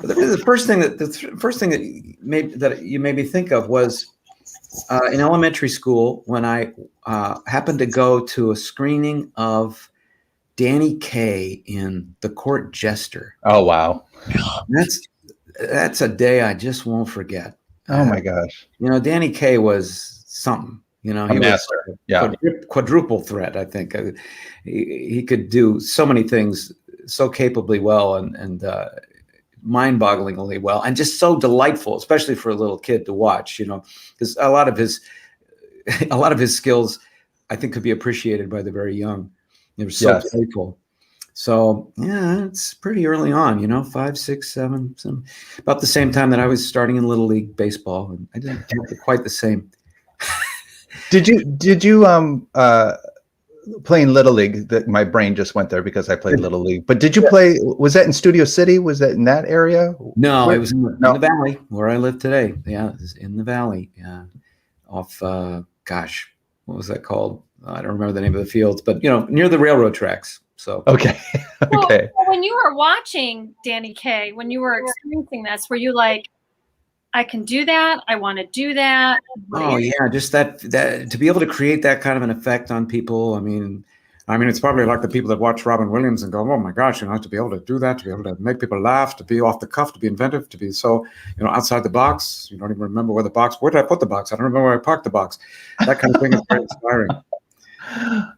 The first thing that you made me think of was in elementary school when I happened to go to a screening of Danny Kaye in The Court Jester. Oh, wow. That's a day I just won't forget. Oh my gosh. Danny Kaye was something. He master. was quadruple threat. I think he could do so many things so capably well and mind-bogglingly well, and just so delightful, especially for a little kid to watch. Because a lot of his skills, I think, could be appreciated by the very young. They were so playful. So yeah, it's pretty early on, 5, 6, 7, about the same time that I was starting in Little League baseball, and I didn't have quite the same. Did you play in Little League? That my brain just went there because I played Little League. But did you play? Was that in Studio City? Was that in that area? No, it was in the Valley where I live today. Yeah, it was in the Valley. Yeah, off. What was that called? I don't remember the name of the fields, but near the railroad tracks. So okay. So when you were watching Danny Kaye, when you were experiencing this, were you like, I can do that. I want to do that. Oh yeah, just that to be able to create that kind of an effect on people. I mean, it's probably like the people that watch Robin Williams and go, "Oh my gosh, to be able to do that, to be able to make people laugh, to be off the cuff, to be inventive, to be so outside the box. You don't even remember where did I put the box? I don't remember where I parked the box. That kind of thing is very inspiring."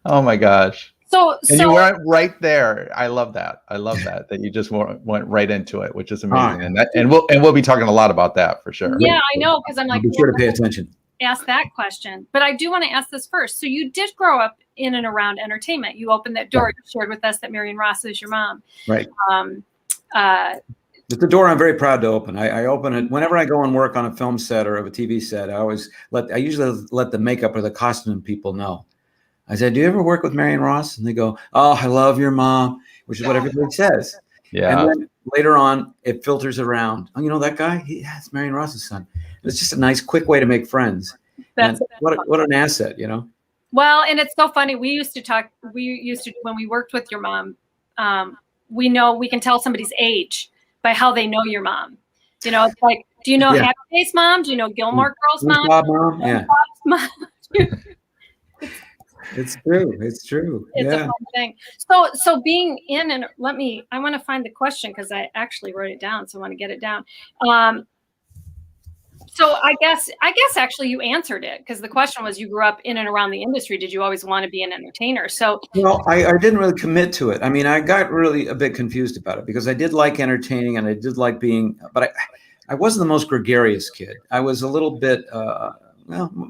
Oh my gosh. So you went right there. I love that that you just went right into it, which is amazing. And we'll be talking a lot about that for sure. Yeah, I know, because I'm like, be sure to pay attention. Ask that question, but I do want to ask this first. So you did grow up in and around entertainment. You opened that door. You shared with us that Marion Ross is your mom. Right. It's the door I'm very proud to open. I open it whenever I go and work on a film set or of a TV set. I usually let the makeup or the costume people know. I said, "Do you ever work with Marion Ross?" And they go, "Oh, I love your mom," which is what everybody says. Yeah. And then later on, it filters around. Oh, you know that guy? It's Marion Ross's son. It's just a nice, quick way to make friends. That's what an asset, Well, and it's so funny. We used to when we worked with your mom. We can tell somebody's age by how they know your mom. It's like, do you know Happy Days mom? Do you know Gilmore Girls mom? Bob mom? Yeah. Mom? It's true. It's true. It's a fun thing. So being in, and I want to find the question because I actually wrote it down. So I want to get it down. So I guess actually you answered it, because the question was, you grew up in and around the industry. Did you always want to be an entertainer? So I didn't really commit to it. I mean, I got really a bit confused about it because I did like entertaining and I did like being, but I wasn't the most gregarious kid. I was a little bit,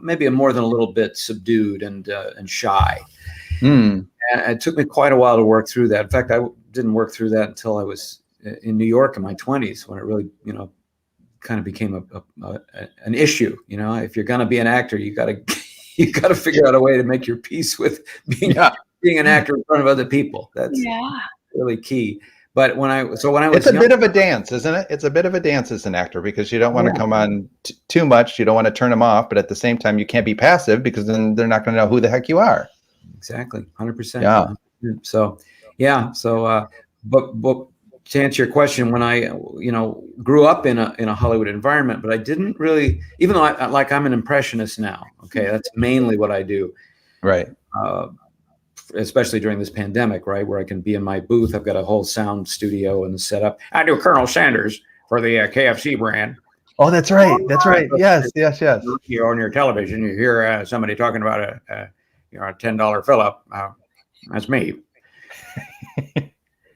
maybe more than a little bit subdued and shy. And it took me quite a while to work through that. In fact, I didn't work through that until I was in New York in my 20s, when it really, kind of became an issue. If you're going to be an actor, you got to figure out a way to make your peace with being an actor in front of other people. That's really key. But when I was, it's a bit of a dance, isn't it? It's a bit of a dance as an actor, because you don't want to come on too much. You don't want to turn them off, but at the same time, you can't be passive, because then they're not going to know who the heck you are. Exactly. 100%. Yeah. So, but to answer your question, when I, grew up in a Hollywood environment, but I didn't really, even though I'm an impressionist now. Okay. That's mainly what I do. Right. Especially during this pandemic, right, where I can be in my booth. I've got a whole sound studio and set up. I do Colonel Sanders for the KFC brand. Oh, that's right. That's right. Yes. You on your television, you hear somebody talking about a $10 fill-up. That's me.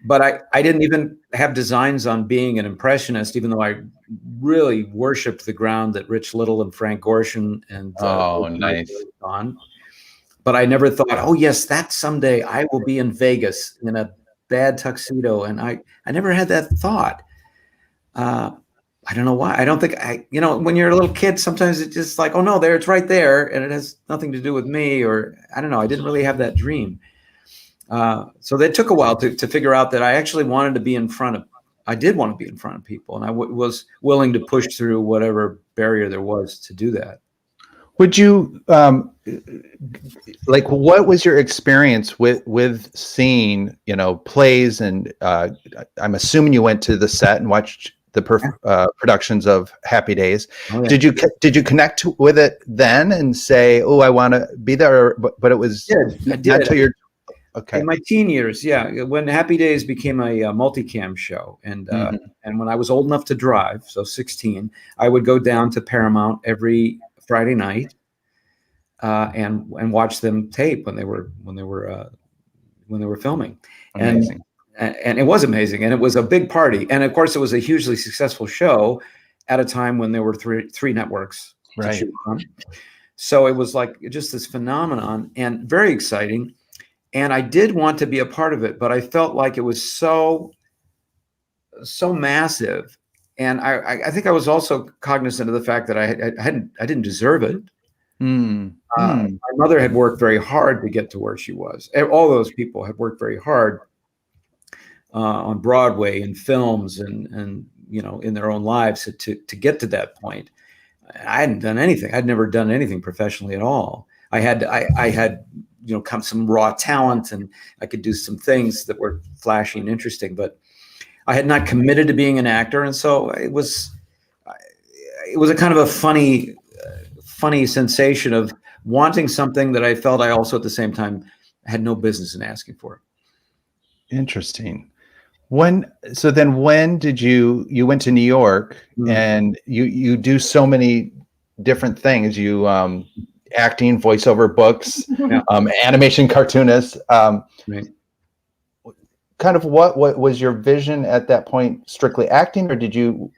But I didn't even have designs on being an impressionist, even though I really worshipped the ground that Rich Little and Frank Gorshin and nice on. But I never thought, oh yes, that someday I will be in Vegas in a bad tuxedo. And I never had that thought. I don't know why. I don't think when you're a little kid, sometimes it's just like, oh no, it's right there. And it has nothing to do with me, or I don't know. I didn't really have that dream. So that took a while to figure out that I actually wanted to be I did want to be in front of people. And I was willing to push through whatever barrier there was to do that. Would you, what was your experience with seeing, plays? And I'm assuming you went to the set and watched productions of Happy Days. Oh, yeah. Did you connect with it then and say, "Oh, I want to be there"? But it was I did. not until you're okay. In my teen years, yeah, when Happy Days became a multicam show, and when I was old enough to drive, so 16, I would go down to Paramount every Friday night and watch them tape when they were filming. Amazing. And it was amazing, and it was a big party, and of course, it was a hugely successful show at a time when there were three networks to choose from. So it was like just this phenomenon, and very exciting. And I did want to be a part of it, but I felt like it was so massive, and I think I was also cognizant of the fact that I didn't deserve it. My mother had worked very hard to get to where she was. All those people had worked very hard on Broadway and films and in their own lives to get to that point. I hadn't done anything. I'd never done anything professionally at all. I had come some raw talent, and I could do some things that were flashy and interesting, but I had not committed to being an actor. And so it was a kind of a funny sensation of wanting something that I felt I also at the same time had no business in asking for. Interesting. When did you went to New York and you do so many different things, acting, voiceover, books, animation, cartoonist, Right. kind of what was your vision at that point? Strictly acting, or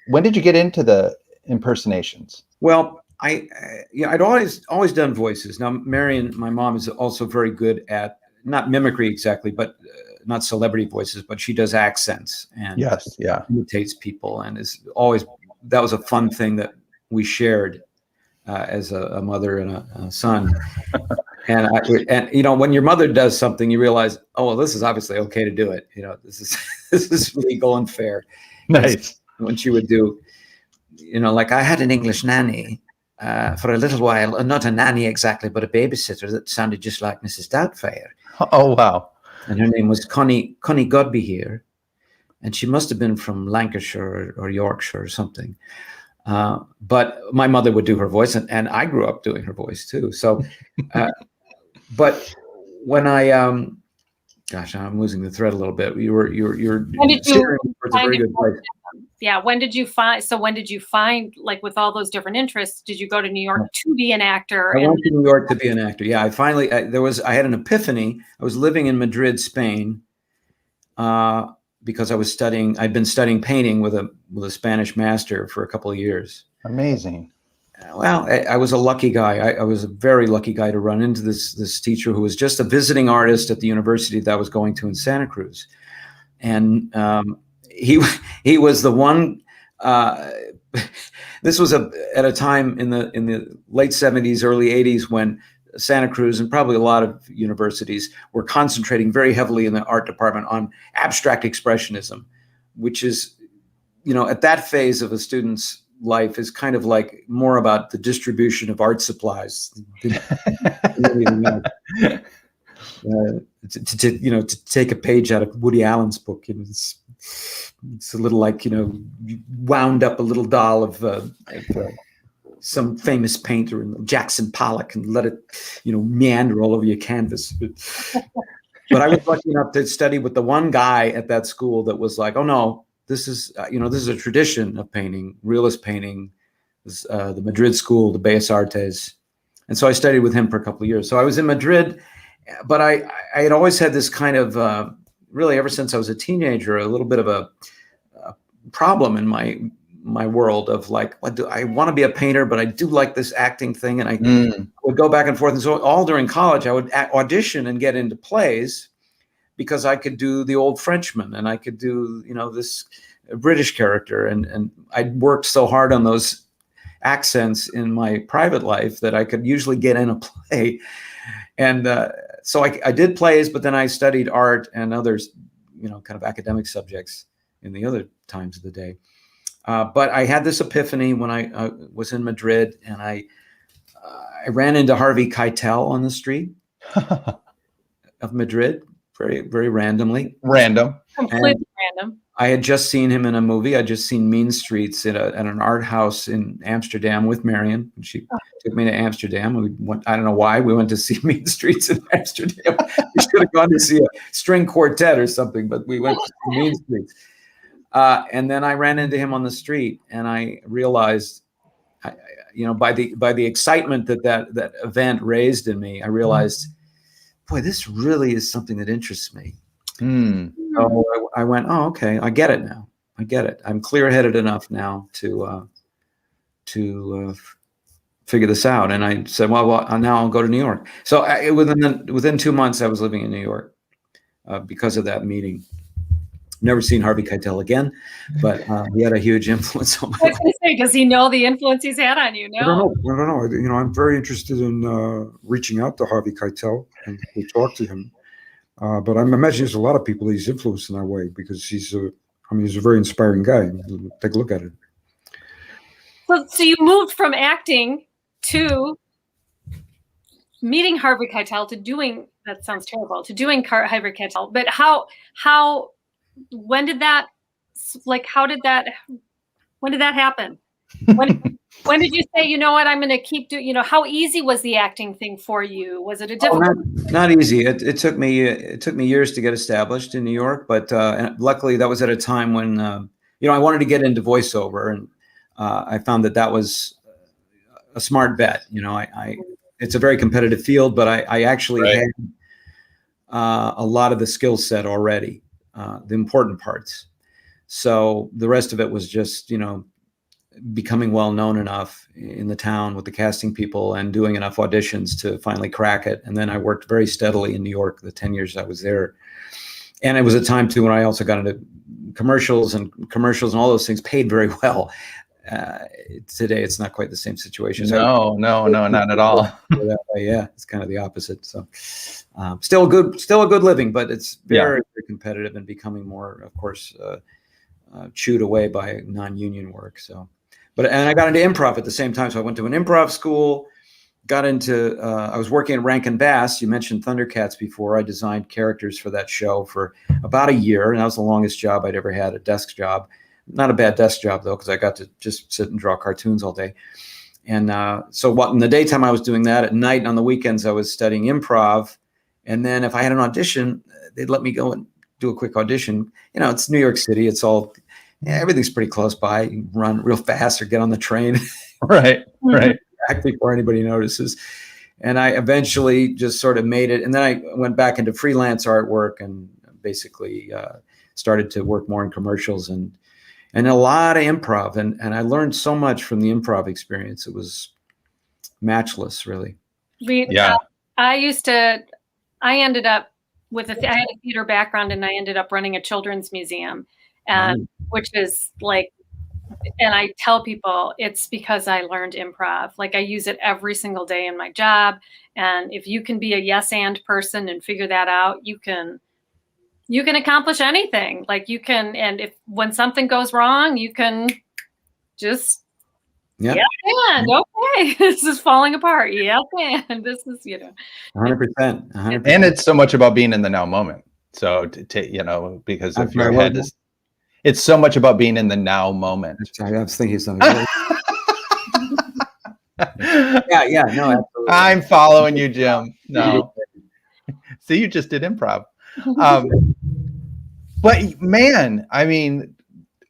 when did you get into the impersonations? Well, I'd always done voices. Now, Marion, my mom, is also very good at not mimicry exactly, but not celebrity voices, but she does accents and imitates people, and that was a fun thing that we shared as a mother and a son. And when your mother does something, you realize, oh, well, this is obviously okay to do it. This is legal and fair. Nice. When she would do, like I had an English nanny for a little while, not a nanny exactly, but a babysitter that sounded just like Mrs. Doubtfire. Oh, wow. And her name was Connie Godby here. And she must have been from Lancashire or Yorkshire or something. But my mother would do her voice, and I grew up doing her voice too. So, but when gosh, I'm losing the thread a little bit. You're steering towards a very good place. Yeah. When did you find, like, with all those different interests, did you go to New York to be an actor? I went to New York to be an actor. Yeah. I had an epiphany. I was living in Madrid, Spain, because I'd been studying painting with a Spanish master for a couple of years. Amazing. Well, I was a lucky guy. I was a very lucky guy to run into this teacher who was just a visiting artist at the university that I was going to in Santa Cruz. And he was the one. This was at a time in the late 70s, early 80s, when Santa Cruz and probably a lot of universities were concentrating very heavily in the art department on abstract expressionism, which is, at that phase of a student's life is kind of like more about the distribution of art supplies to take a page out of Woody Allen's book. It's a little like, wound up a little doll of some famous painter, Jackson Pollock, and let it, meander all over your canvas. But I was lucky enough to study with the one guy at that school that was like, oh no, this is a tradition of painting, realist painting, the Madrid school, the Bellas Artes. And so I studied with him for a couple of years. So I was in Madrid, but I had always had this kind of, really ever since I was a teenager, a little bit of a problem in my world of like, I want to be a painter, but I do like this acting thing. And I would go back and forth. And so all during college, I would audition and get into plays because I could do the old Frenchman and I could do, this British character. And I'd worked so hard on those accents in my private life that I could usually get in a play. And so I did plays, but then I studied art and others, kind of academic subjects in the other times of the day. But I had this epiphany when I was in Madrid, and I ran into Harvey Keitel on the street of Madrid, very, very randomly. Random. Completely random. I had just seen him in a movie. I'd just seen Mean Streets at an art house in Amsterdam with Marion. And she took me to Amsterdam. We went, I don't know why, we went to see Mean Streets in Amsterdam. We should have gone to see a string quartet or something, but we went to see Mean Streets. And then I ran into him on the street, and I realized, by the excitement that event raised in me, I realized, boy, this really is something that interests me. So I went, oh, okay, I get it now. I get it. I'm clear-headed enough now to figure this out. And I said, well, now I'll go to New York. So within 2 months, I was living in New York because of that meeting. Never seen Harvey Keitel again, but he had a huge influence on my life. I was going to say, does he know the influence he's had on you? No. I don't know. I'm very interested in reaching out to Harvey Keitel and to talk to him. But I imagine there's a lot of people he's influenced in that way, because he's a very inspiring guy. Take a look at it. So you moved from acting to meeting Harvey Keitel to doing, that sounds terrible, to doing Harvey Keitel. But when did that happen? When did you say, you know what, I'm going to keep doing, how easy was the acting thing for you? Was it a difficult? Not easy. It took me years to get established in New York, but luckily that was at a time when, I wanted to get into voiceover, and I found that was a smart bet. It's a very competitive field, but I actually had a lot of the skill set already, the important parts. So the rest of it was just, becoming well known enough in the town with the casting people and doing enough auditions to finally crack it. And then I worked very steadily in New York the 10 years I was there. And it was a time too when I also got into commercials and all those things paid very well. Today it's not quite the same situation. No, not at all. Yeah, it's kind of the opposite. So still a good living, but it's very, very competitive and becoming more, of course, chewed away by non-union work. So, and I got into improv at the same time. So I went to an improv school, got into, I was working at Rankin Bass. You mentioned Thundercats before. I designed characters for that show for about a year. And that was the longest job I'd ever had, a desk job. Not a bad desk job though, because I got to just sit and draw cartoons all day. And so in the daytime I was doing that. At night and on the weekends I was studying improv. And then if I had an audition, they'd let me go and do a quick audition. It's New York City. It's all, everything's pretty close by. You can run real fast or get on the train. Right. Back before anybody notices. And I eventually just sort of made it. And then I went back into freelance artwork and basically started to work more in commercials and a lot of improv. And I learned so much from the improv experience. It was matchless, really. I ended up I had a theater background, and I ended up running a children's museum, and which is like, and I tell people it's because I learned improv. Like, I use it every single day in my job. And if you can be a yes and person and figure that out, you can accomplish anything. Like, you can, and when something goes wrong, you can just, and okay, this is falling apart. And this is, 100%. And it's so much about being in the now moment. So because if your head is, it's so much about being in the now moment. I was thinking something. Yeah, no, absolutely. I'm following you, Jim. No. See, you just did improv. But man, I mean,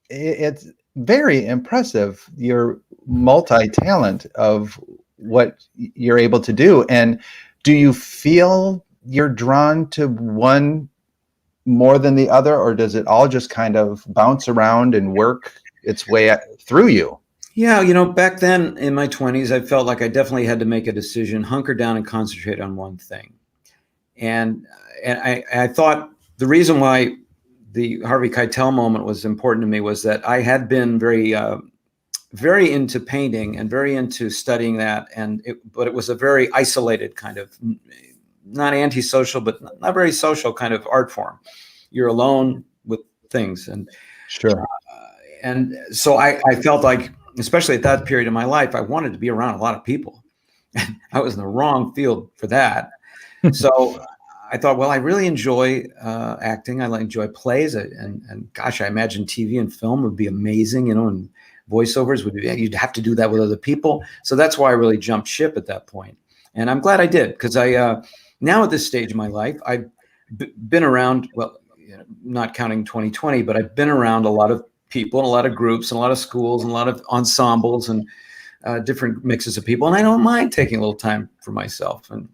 it's very impressive, your multi-talent of what you're able to do. And do you feel you're drawn to one more than the other, or does it all just kind of bounce around and work its way through you? Yeah, back then in my 20s, I felt like I definitely had to make a decision, hunker down and concentrate on one thing. And I thought the reason why the Harvey Keitel moment was important to me was that I had been very into painting and very into studying that. But it was a very isolated kind of, not antisocial, but not very social kind of art form. You're alone with things. And sure. And so I felt like, especially at that period of my life, I wanted to be around a lot of people. I was in the wrong field for that. So I thought, well, I really enjoy acting. I enjoy plays, and gosh, I imagine TV and film would be amazing, you know, and voiceovers would be. You'd have to do that with other people, so that's why I really jumped ship at that point. And I'm glad I did, because I now at this stage of my life, I've been around. Well, you know, not counting 2020, but I've been around a lot of people, and a lot of groups, and a lot of schools, and a lot of ensembles, and different mixes of people, and I don't mind taking a little time for myself and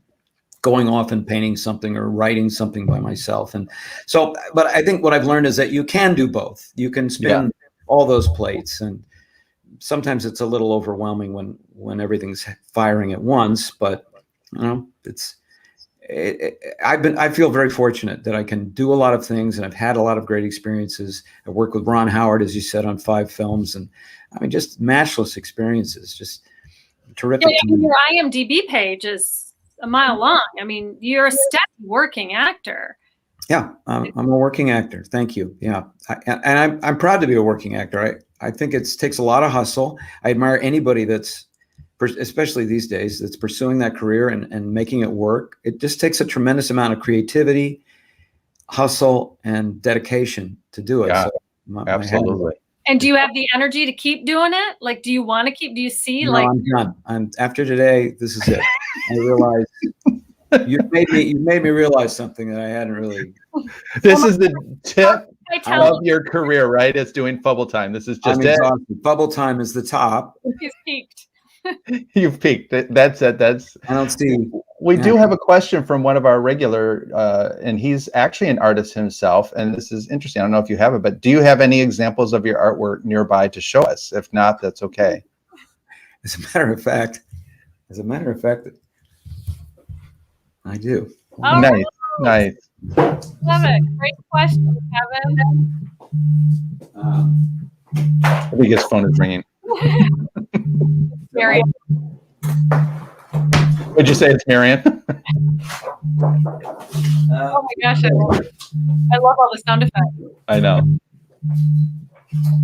going off and painting something or writing something by myself. And so, but I think what I've learned is that you can do both. You can spin all those plates, and sometimes it's a little overwhelming when everything's firing at once. But you know, I feel very fortunate that I can do a lot of things, and I've had a lot of great experiences. I worked with Ron Howard, as you said, on 5 films, and I mean, just matchless experiences, just terrific. Yeah, your IMDb page is a mile long. I mean, you're a steady working actor. Yeah, I'm a working actor. Thank you. Yeah, and I'm proud to be a working actor. I think it takes a lot of hustle. I admire anybody that's, especially these days, that's pursuing that career and making it work. It just takes a tremendous amount of creativity, hustle, and dedication to do it. Yeah, so absolutely. And do you have the energy to keep doing it? Like, do you want to keep? Do you see? No, like, I'm done. After today, this is it. I realize you made me realize something that I hadn't really. This is the tip I of your career, right? It's doing Fubble time. This is just it. Bubble time is the top. He's peaked. You've peaked. That's it. I don't see. We do have a question from one of our regular, and he's actually an artist himself. And this is interesting. I don't know if you have it, but do you have any examples of your artwork nearby to show us? If not, that's okay. As a matter of fact, I do. Oh, Nice. Love it. Great question, Kevin. I think his phone is ringing. Marion. Would you say it's Marion? Oh my gosh, I love all the sound effects. I know.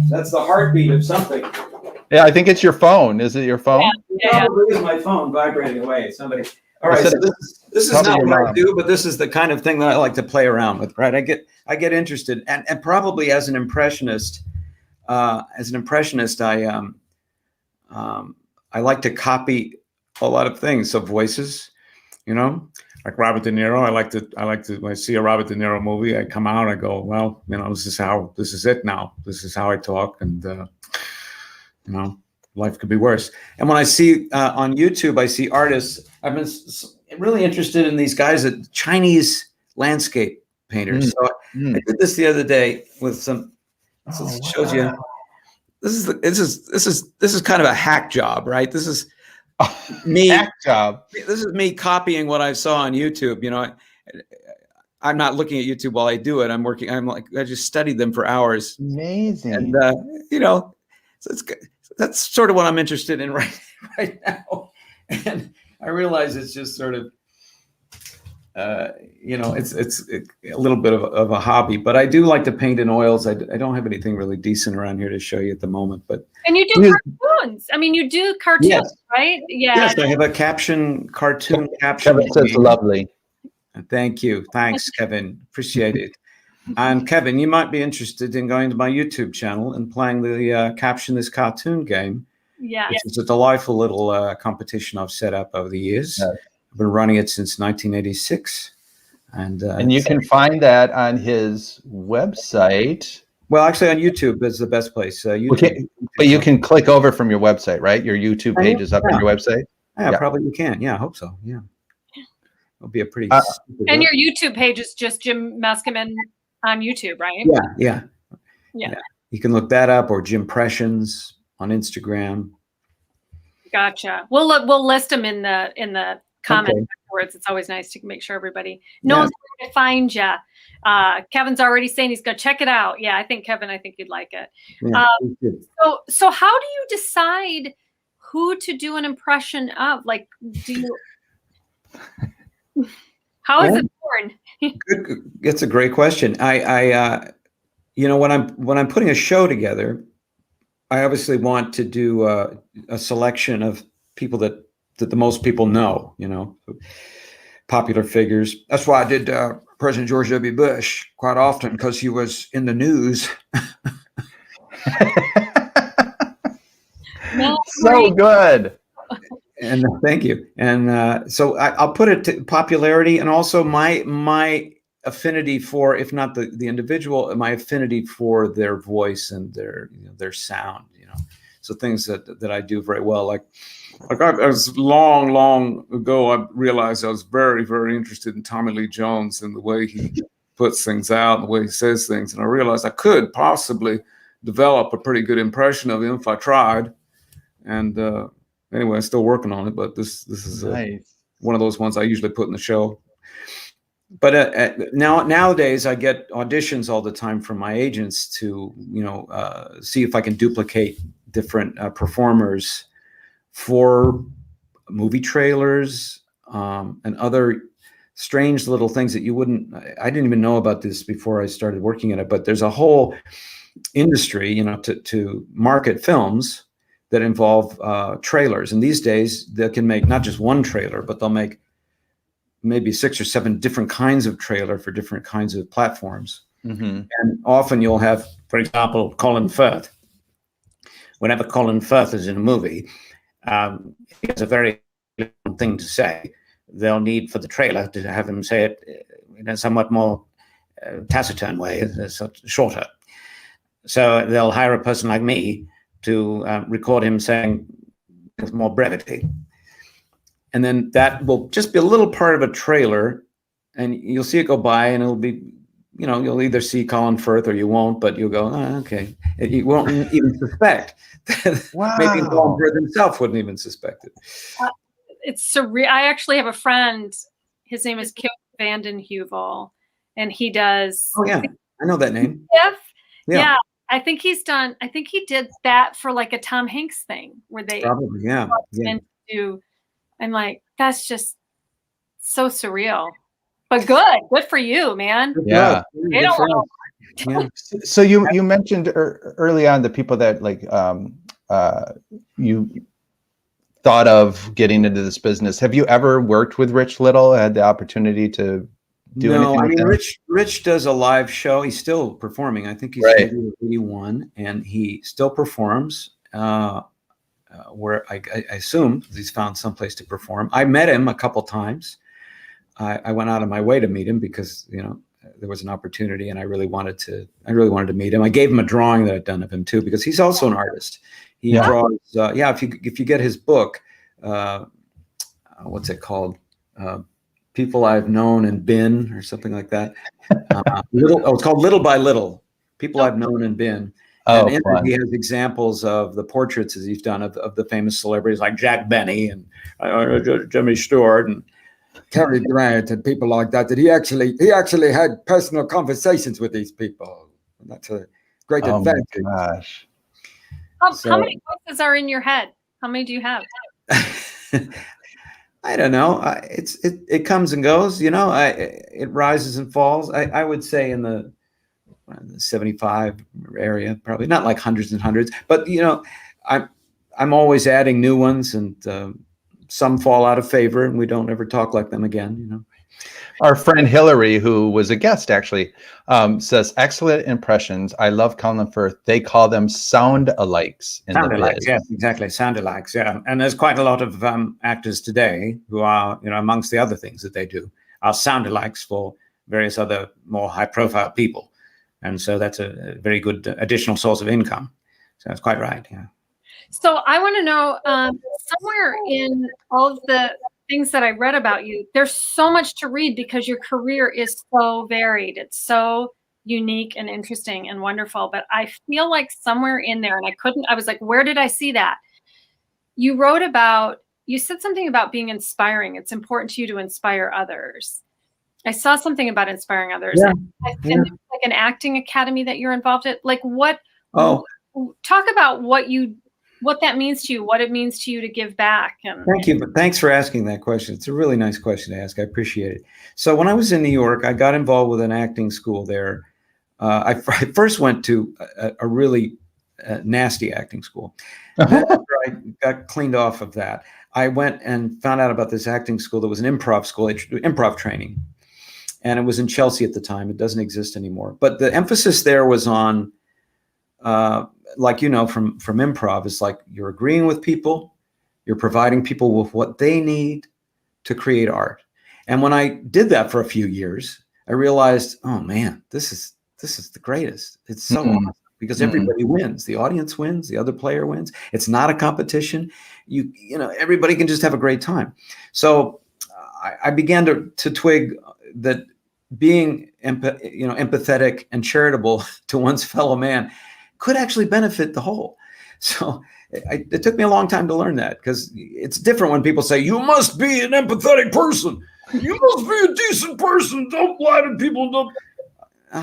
That's the heartbeat of something. Yeah, I think it's your phone. Is it your phone? Yeah. Probably is my phone vibrating away. Somebody. All right. So this is Probably not your what I mom. do, but this is the kind of thing that I like to play around with. Right. I get interested, and probably as an impressionist, I like to copy a lot of things. So voices, you know, like Robert De Niro. I like to when I see a Robert De Niro movie, I come out, I go, well, you know, this is it now. This is how I talk, and you know, life could be worse. And when I see on YouTube, I see artists. I've been really interested in these guys, Chinese landscape painters. So I did this the other day with some. So it shows you. This is kind of a hack job, right? This is me. Hack job. This is me copying what I saw on YouTube. You know, I'm not looking at YouTube while I do it. I just studied them for hours. Amazing. And you know, so that's sort of what I'm interested in right now. And I realize it's just sort of, you know, it's a little bit of a hobby, but I do like to paint in oils. I don't have anything really decent around here to show you at the moment, but. And you do cartoons. I mean, you do cartoons, yes. Right? Yeah. Yes, I have a cartoon caption. Kevin says lovely. Thank you. Thanks, Kevin. Appreciate it. And Kevin, you might be interested in going to my YouTube channel and playing the Caption This Cartoon game. Yeah. Which is a delightful little competition I've set up over the years. Yes. I've been running it since 1986. And you can find that on his website. Well, actually on YouTube is the best place. YouTube, but you can click over from your website, right? Your YouTube page is up on your website? Yeah, probably you can. Yeah, I hope so. Yeah. It'll be a pretty... and your YouTube page is just Jim Meskimen on YouTube, right? Yeah. You can look that up, or Jim Impressions on Instagram. Gotcha. We'll list them in the comments afterwards. It's always nice to make sure everybody knows where to find you. Kevin's already saying he's gonna check it out. Yeah, I think you'd like it. Yeah, so how do you decide who to do an impression of? Like, do you? How is it born? Good. That's a great question. I you know, when I'm putting a show together, I obviously want to do a selection of people that the most people know, you know. popular figures. That's why I did President George W. Bush quite often, because he was in the news. So good. And thank you. And so I'll put it to popularity, and also my affinity for, if not the individual, my affinity for their voice and their sound. So things that I do very well, like as long ago, I realized I was very, very interested in Tommy Lee Jones and the way he puts things out and the way he says things. And I realized I could possibly develop a pretty good impression of him if I tried. And anyway, I'm still working on it, but this is Nice. one of those ones I usually put in the show. But nowadays, I get auditions all the time from my agents to see if I can duplicate different performers for movie trailers and other strange little things that I didn't even know about this before I started working in it, but there's a whole industry, to market films that involve trailers. And these days they can make not just one trailer, but they'll make maybe 6 or 7 different kinds of trailer for different kinds of platforms. Mm-hmm. And often you'll have, for example, Colin Firth. Whenever Colin Firth is in a movie, he has a very important thing to say. They'll need for the trailer to have him say it in a somewhat more taciturn way, shorter. So they'll hire a person like me to record him saying with more brevity. And then that will just be a little part of a trailer, and you'll see it go by, and it'll be, you'll either see Colin Firth or you won't, but you'll go, oh, okay. You won't even suspect. Wow. Maybe Colin Firth himself wouldn't even suspect it. It's surreal. I actually have a friend. His name is Kip Vanden Heuvel, and he does. Oh yeah, I know that name. Yeah. I think he did that for like a Tom Hanks thing where they probably I'm like, that's just so surreal, but good for you, man. Yeah. They don't want Yeah. So you mentioned early on the people that you thought of getting into this business. Have you ever worked with Rich Little? Had the opportunity to do anything? I mean, with Rich does a live show. He's still performing. I think he's right. 81, and he still performs. Where I assume he's found someplace to perform. I met him a couple times. I went out of my way to meet him because there was an opportunity, and I really wanted to meet him. I gave him a drawing that I'd done of him too, because he's also an artist. He draws. If you get his book, what's it called? People I've Known and Been, or something like that. It's called Little by Little. People I've Known and Been. Oh, and in it, he has examples of the portraits that he's done of the famous celebrities like Jack Benny and Jimmy Stewart and Cary Grant and people like that. That he actually had personal conversations with these people. And that's a great advantage. Oh my gosh! How many voices are in your head? How many do you have? I don't know. It comes and goes. It rises and falls. I would say in the 75 area, probably not like hundreds and hundreds, but I'm always adding new ones, and some fall out of favor, and we don't ever talk like them again. Our friend Hillary, who was a guest actually, says excellent impressions. I love Colin Firth. They call them sound-alikes. Sound-alikes, yes, exactly, sound-alikes, yeah. And there's quite a lot of actors today who are, amongst the other things that they do, are sound-alikes for various other more high-profile people. And so that's a very good additional source of income. So that's quite right, yeah. So I want to know, somewhere in all of the things that I read about you, there's so much to read because your career is so varied. It's so unique and interesting and wonderful. But I feel like somewhere in there, and I was like, where did I see that? You said something about being inspiring. It's important to you to inspire others. I saw something about inspiring others. Yeah. I think there's like an acting academy that you're involved in. Like what? Oh, talk about what that means to you, what it means to you to give back. And thank you. Thanks for asking that question. It's a really nice question to ask. I appreciate it. So when I was in New York, I got involved with an acting school there. I first went to a really nasty acting school. Then after I got cleaned off of that, I went and found out about this acting school that was an improv school, improv training. And it was in Chelsea at the time. It doesn't exist anymore. But the emphasis there was on, like, from improv, it's like you're agreeing with people, you're providing people with what they need to create art. And when I did that for a few years, I realized, oh man, this is the greatest. It's so awesome because everybody wins. The audience wins, the other player wins. It's not a competition. Everybody can just have a great time. So I began to twig that being empathetic and charitable to one's fellow man could actually benefit the whole. So it took me a long time to learn that, because it's different when people say, you must be an empathetic person. You must be a decent person. Don't lie to people. Don't.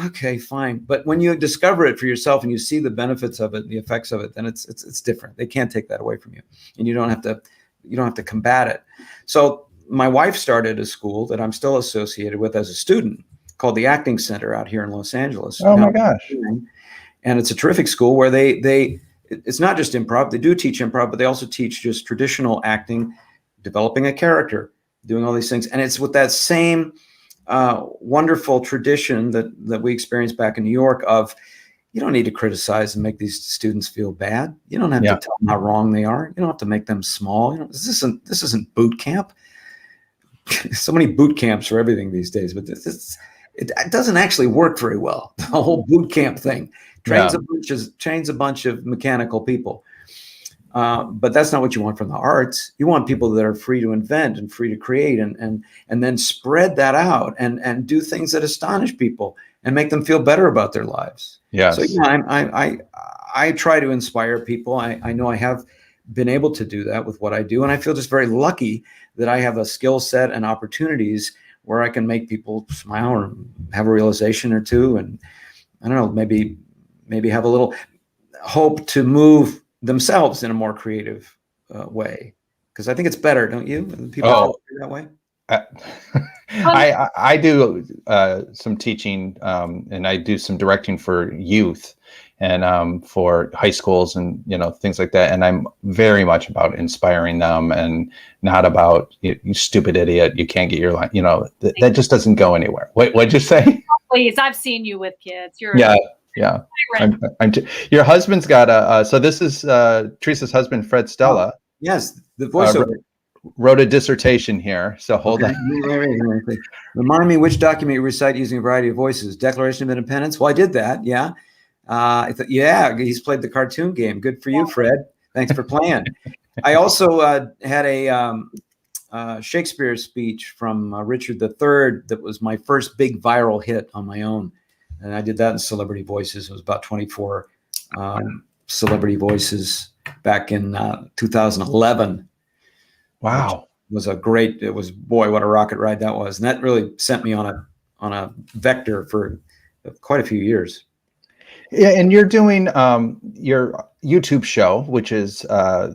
Okay, fine. But when you discover it for yourself and you see the benefits of it, the effects of it, then it's different. They can't take that away from you, and you don't have to combat it. So my wife started a school that I'm still associated with as a student called the Acting Center out here in Los Angeles. Oh my gosh. And it's a terrific school where it's not just improv. They do teach improv, but they also teach just traditional acting, developing a character, doing all these things. And it's with that same wonderful tradition that we experienced back in New York of, you don't need to criticize and make these students feel bad. You don't have to tell them how wrong they are. You don't have to make them small. This isn't boot camp. So many boot camps for everything these days, but it doesn't actually work very well. The whole boot camp thing trains a bunch of mechanical people. But that's not what you want from the arts. You want people that are free to invent and free to create and then spread that out and do things that astonish people and make them feel better about their lives. Yes. So I try to inspire people. I know I have been able to do that with what I do. And I feel just very lucky that I have a skill set and opportunities where I can make people smile or have a realization or two. And I don't know, maybe have a little hope to move themselves in a more creative way. Because I think it's better, don't you? People feel that way. I do some teaching and I do some directing for youth and for high schools and things like that. And I'm very much about inspiring them and not about you stupid idiot, you can't get your line. That just doesn't go anywhere. What'd you say? Please, I've seen you with kids. Yeah. Your husband's got so this is Teresa's husband, Fred Stella. Yes, the voiceover. Wrote a dissertation here, so hold on. Remind me which document you recite using a variety of voices. Declaration of Independence. Well, I did that. Yeah. I thought, he's played the cartoon game. Good for you, Fred. Thanks for playing. I also had a Shakespeare speech from Richard III that was my first big viral hit on my own. And I did that in celebrity voices. It was about 24 celebrity voices back in 2011. Wow. Boy, what a rocket ride that was. And that really sent me on a vector for quite a few years. Yeah, and you're doing your YouTube show, which is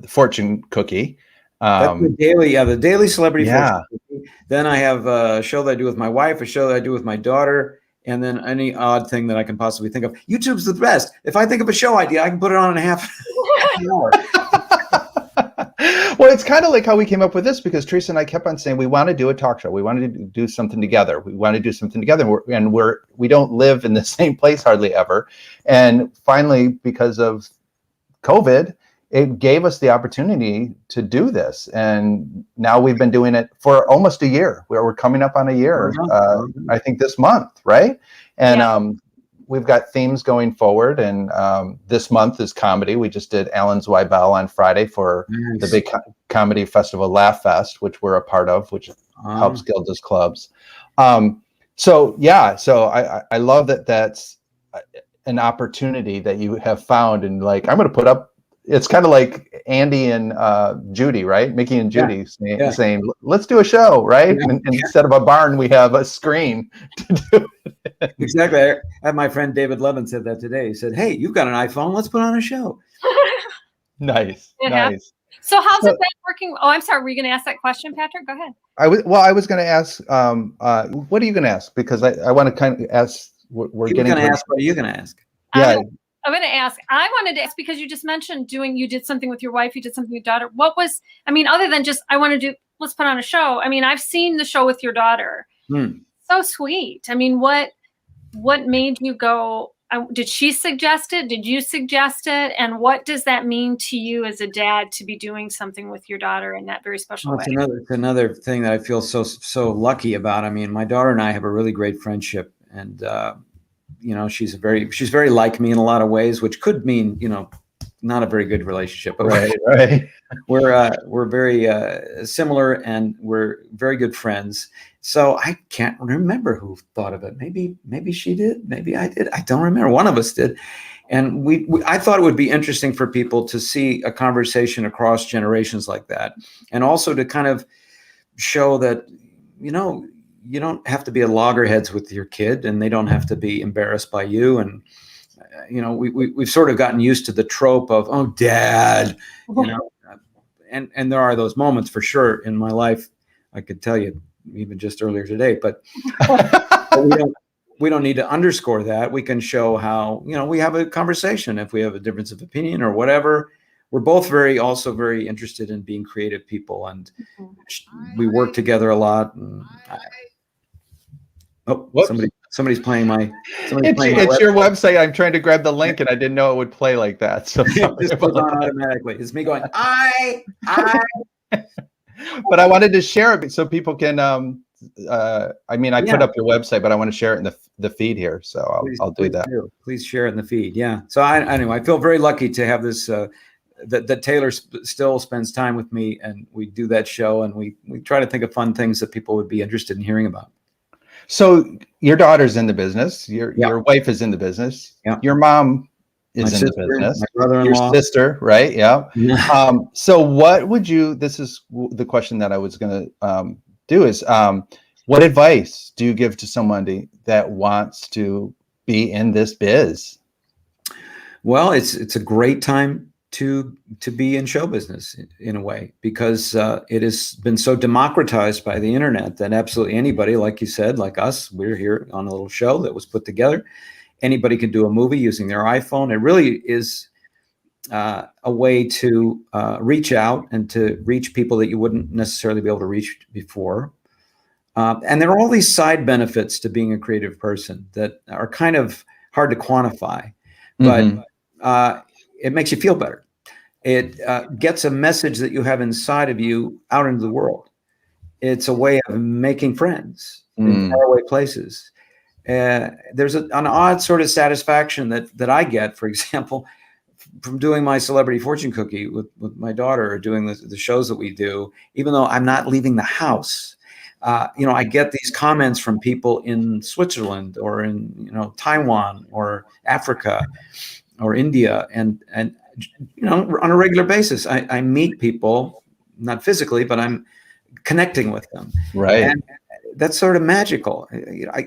Fortune Cookie. That's the daily celebrity Fortune Cookie. Then I have a show that I do with my wife, a show that I do with my daughter, and then any odd thing that I can possibly think of. YouTube's the best. If I think of a show idea, I can put it on in half an hour. Well, it's kind of like how we came up with this, because Teresa and I kept on saying we want to do a talk show. We wanted to do something together. We don't live in the same place hardly ever. And finally, because of COVID, it gave us the opportunity to do this. And now we've been doing it for almost a year. We're coming up on a year, I think this month, right? And we've got themes going forward, and this month is comedy. We just did Alan Zweibel on Friday for the big comedy festival Laugh Fest, which we're a part of, which helps Gilda's clubs. So I love that. That's an opportunity that you have found, and like I'm going to put up. It's kind of like Andy and Judy, right? Mickey and Judy saying, let's do a show, right? And instead of a barn, we have a screen to do it. Exactly. I had my friend David Levin said that today. He said, hey, you've got an iPhone. Let's put on a show. Nice. So how's it been working? Oh, I'm sorry. Were you going to ask that question, Patrick? Go ahead. I was going to ask, what are you going to ask? Because I want to kind of ask, What are you going to ask? Yeah. I'm going to ask. I wanted to ask because you just mentioned you did something with your wife, you did something with your daughter. What was? I mean, other than just I want to do. Let's put on a show. I mean, I've seen the show with your daughter. So sweet. I mean, what made you go? Did she suggest it? Did you suggest it? And what does that mean to you as a dad to be doing something with your daughter in that very special way? It's another thing that I feel so lucky about. I mean, my daughter and I have a really great friendship, and she's very like me in a lot of ways, which could mean not a very good relationship. But Right. We're very similar, and we're very good friends. So I can't remember who thought of it. Maybe she did. Maybe I did. I don't remember. One of us did. And I thought it would be interesting for people to see a conversation across generations like that, and also to kind of show that you don't have to be at loggerheads with your kid, and they don't have to be embarrassed by you. And we've sort of gotten used to the trope of, oh, dad, and there are those moments for sure in my life. I could tell you even just earlier today, but we don't need to underscore that. We can show how, we have a conversation if we have a difference of opinion or whatever. We're both also very interested in being creative people, and we work together a lot. And somebody's playing my. It's your website. I'm trying to grab the link, and I didn't know it would play like that. So it just goes on automatically. It's me going, I. But I wanted to share it so people can. Put up your website, but I want to share it in the feed here. So I'll do that. Please share it in the feed. Yeah. So anyway, I feel very lucky to have this. That Taylor still spends time with me, and we do that show, and we try to think of fun things that people would be interested in hearing about. So your daughter's in the business. Your wife is in the business. Yeah. Your mom is in the business. My brother-in-law. Your sister, right? Yeah. So what would you? This is the question that I was going to do. Is what advice do you give to somebody that wants to be in this biz? Well, it's a great time to be in show business in a way, because it has been so democratized by the internet that absolutely anybody, like you said, like us, we're here on a little show that was put together. Anybody can do a movie using their iPhone. It really is a way to reach out and to reach people that you wouldn't necessarily be able to reach before. And there are all these side benefits to being a creative person that are kind of hard to quantify, but it makes you feel better. It gets a message that you have inside of you out into the world. It's a way of making friends in faraway places. There's an odd sort of satisfaction that I get, for example, from doing my celebrity fortune cookie with my daughter, or doing the shows that we do, even though I'm not leaving the house. I get these comments from people in Switzerland or in Taiwan or Africa or India, and on a regular basis, I meet people, not physically, but I'm connecting with them. Right. And that's sort of magical.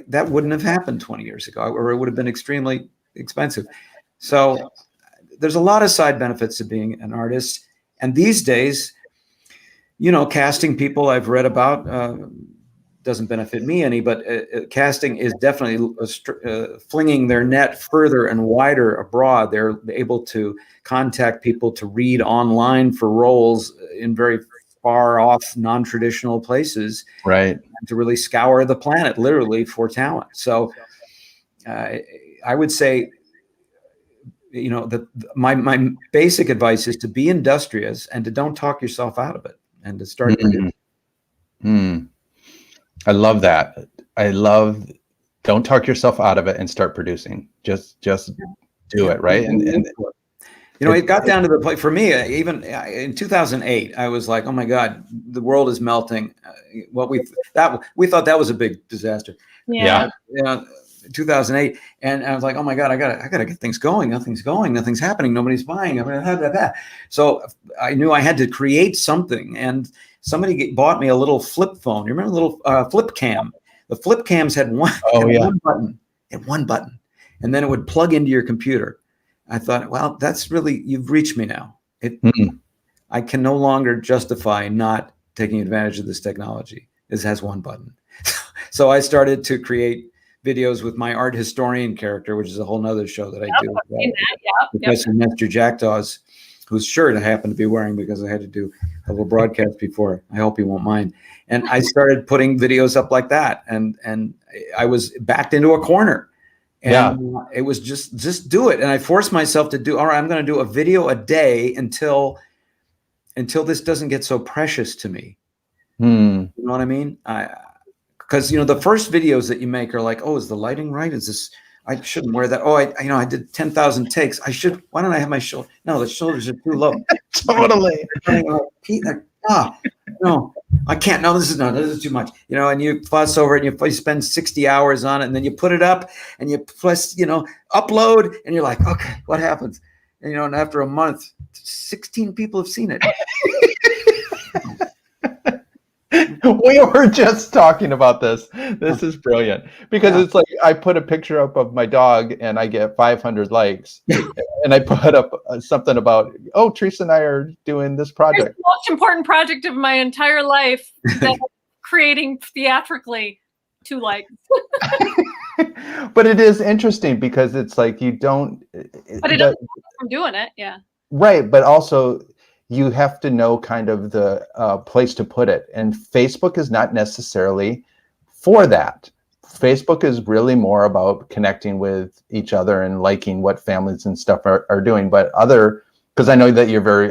That wouldn't have happened 20 years ago, or it would have been extremely expensive. So there's a lot of side benefits to being an artist. And these days, casting people I've read about doesn't benefit me any, but casting is definitely flinging their net further and wider abroad. They're able to contact people to read online for roles in very far off, non-traditional places, right? To really scour the planet, literally, for talent. So I would say, my basic advice is to be industrious and to don't talk yourself out of it, and to start. I love that. Don't talk yourself out of it and start producing. Just do it, right? And it got down to the point for me. Even in 2008, I was like, "Oh my God, the world is melting." We thought that was a big disaster. Yeah. 2008, and I was like, "Oh my God, I gotta get things going. Nothing's going. Nothing's happening. Nobody's buying." So I knew I had to create something, and somebody bought me a little flip phone. You remember the little flip cam? The flip cams had one button. It had one button, and then it would plug into your computer. I thought, well, that's really, you've reached me now. I can no longer justify not taking advantage of this technology. This has one button. So I started to create videos with my art historian character, which is a whole nother show that I do. I've seen that. Yep. Professor Nestor Jackdaws, whose shirt I happen to be wearing because I had to do a little broadcast before. I hope he won't mind. And I started putting videos up like that, and I was backed into a corner. And it was just do it. And I forced myself to do, all right, I'm going to do a video a day until this doesn't get so precious to me. You know what I mean? Because, you know, the first videos that you make are like, oh, is the lighting right? Is this, I shouldn't wear that. Oh, I did 10,000 takes. Why don't I have my shoulder? No, the shoulders are too low. Totally. No, I can't. No, this is too much. You know, and you fuss over it and you spend 60 hours on it, and then you put it up and you press, you know, upload, and you're like, okay, what happens? And, you know, and after a month, 16 people have seen it. We were just talking about this. This is brilliant because it's like I put a picture up of my dog and I get 500 likes, and I put up something about, oh, Teresa and I are doing this project. It's the most important project of my entire life, that creating theatrically 2 likes. But it is interesting because it's like you don't. But it doesn't stop from doing it, yeah. Right, but also you have to know kind of the place to put it. And Facebook is not necessarily for that. Facebook is really more about connecting with each other and liking what families and stuff are doing. But because I know that you're very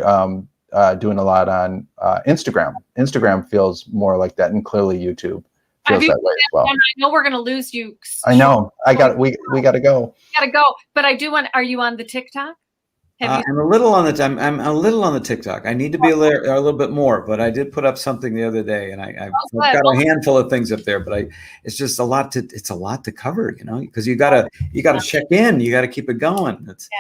doing a lot on Instagram. Instagram feels more like that, and clearly YouTube feels that way as well. I know we're going to lose you. I know. We got to go. Got to go. But I do want. Are you on the TikTok? I'm a little on the TikTok. I need to be a little bit more, but I did put up something the other day, and I've got a handful of things up there. But it's just it's a lot to cover, you know, because you gotta check in, you gotta keep it going. It's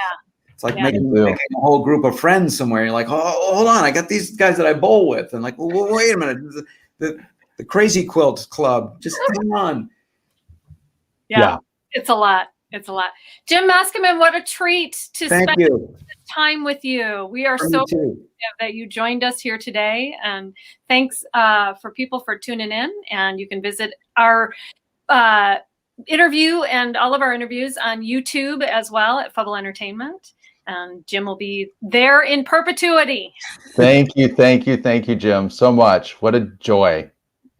like making a whole group of friends somewhere. You're like, oh, hold on, I got these guys that I bowl with, and like, well, wait a minute, the Crazy Quilt Club, just hang on. Yeah, it's a lot. It's a lot. Jim Meskimen, what a treat to spend this time with you. We are so appreciative that you joined us here today. And thanks for people for tuning in. And you can visit our interview and all of our interviews on YouTube as well at Fubble Entertainment. And Jim will be there in perpetuity. Thank you, Jim, so much. What a joy.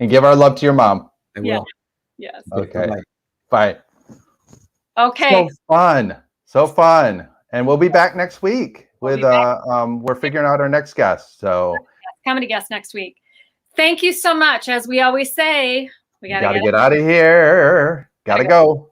And give our love to your mom. I will. Yes. Okay. Bye. Okay. So fun. And we'll be back next week with we're figuring out our next guest. So comedy guest next week. Thank you so much. As we always say, we gotta get out of here. Gotta go.